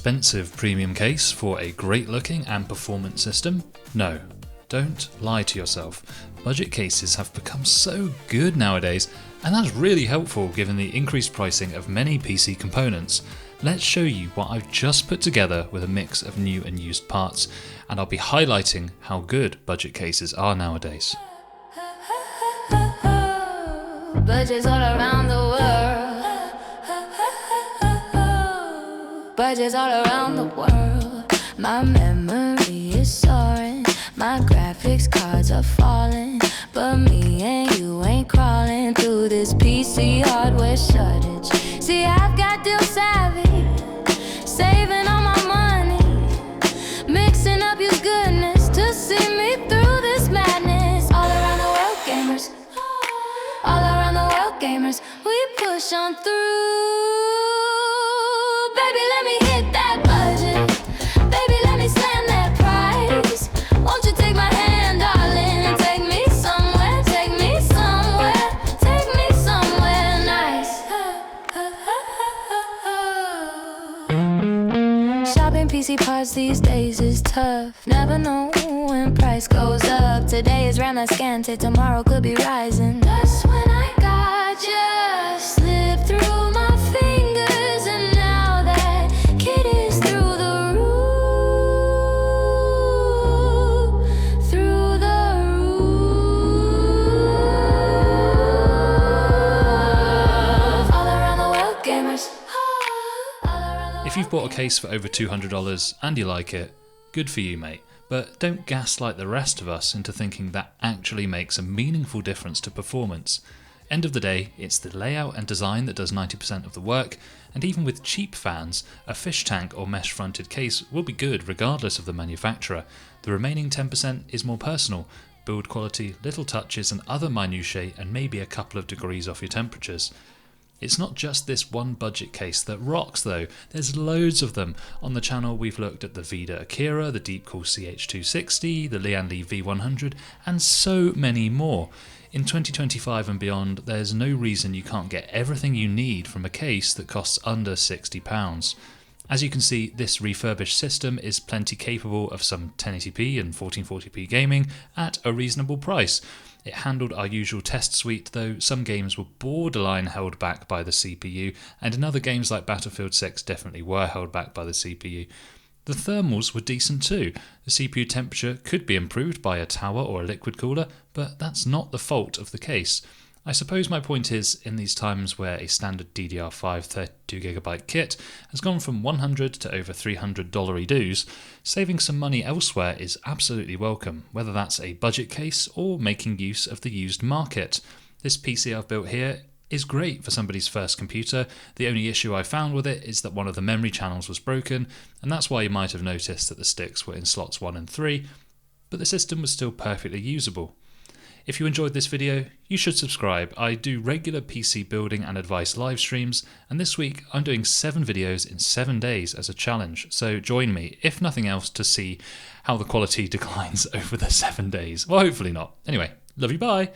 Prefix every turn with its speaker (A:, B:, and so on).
A: expensive premium case for a great looking and performant system? No, don't lie to yourself. Budget cases have become so good nowadays, and that's really helpful given the increased pricing of many PC components. Let's show you what I've just put together with a mix of new and used parts, and I'll be highlighting how good budget cases are nowadays.
B: Budgets all around the world. Budgets all around the world. My memory is soaring. My graphics cards are falling. But me and you ain't crawling through this PC hardware shortage. See, I've got deal savvy, saving all my money, mixing up your goodness to see me through this madness. All around the world, gamers. All around the world, gamers, we push on through. Baby, let me hit that budget. Baby, let me slam that price. Won't you take my hand, darling, and take me somewhere, take me somewhere, take me somewhere nice. Shopping PC parts these days is tough. Never know when price goes up. Today is RAM scanted, tomorrow could be rising. That's when I got you slip through my fingers, and now that kid is through the roof, through the roof. All around the world, gamers.
A: If you've bought a case for over $200 and you like it, good for you, mate. But don't gaslight the rest of us into thinking that actually makes a meaningful difference to performance. End of the day, it's the layout and design that does 90% of the work, and even with cheap fans, a fish tank or mesh fronted case will be good regardless of the manufacturer. The remaining 10% is more personal, build quality, little touches and other minutiae, and maybe a couple of degrees off your temperatures. It's not just this one budget case that rocks though, there's loads of them. On the channel we've looked at the Vida Akira, the Deepcool CH260, the Lian Li V100 and so many more. In 2025 and beyond, there's no reason you can't get everything you need from a case that costs under £60. As you can see, this refurbished system is plenty capable of some 1080p and 1440p gaming at a reasonable price. It handled our usual test suite, though some games were borderline held back by the CPU, and in other games like Battlefield 6 definitely were held back by the CPU. The thermals were decent too. The CPU temperature could be improved by a tower or a liquid cooler, but that's not the fault of the case. I suppose my point is, in these times where a standard DDR5 32GB kit has gone from $100 to over $300 dues, saving some money elsewhere is absolutely welcome, whether that's a budget case or making use of the used market. This PC I've built here is great for somebody's first computer. The only issue I found with it is that one of the memory channels was broken, and that's why you might have noticed that the sticks were in slots 1 and 3, but the system was still perfectly usable. If you enjoyed this video, you should subscribe. I do regular PC building and advice live streams, and this week I'm doing 7 videos in 7 days as a challenge, so join me, if nothing else, to see how the quality declines over the 7 days. Well, hopefully not. Anyway, love you, bye!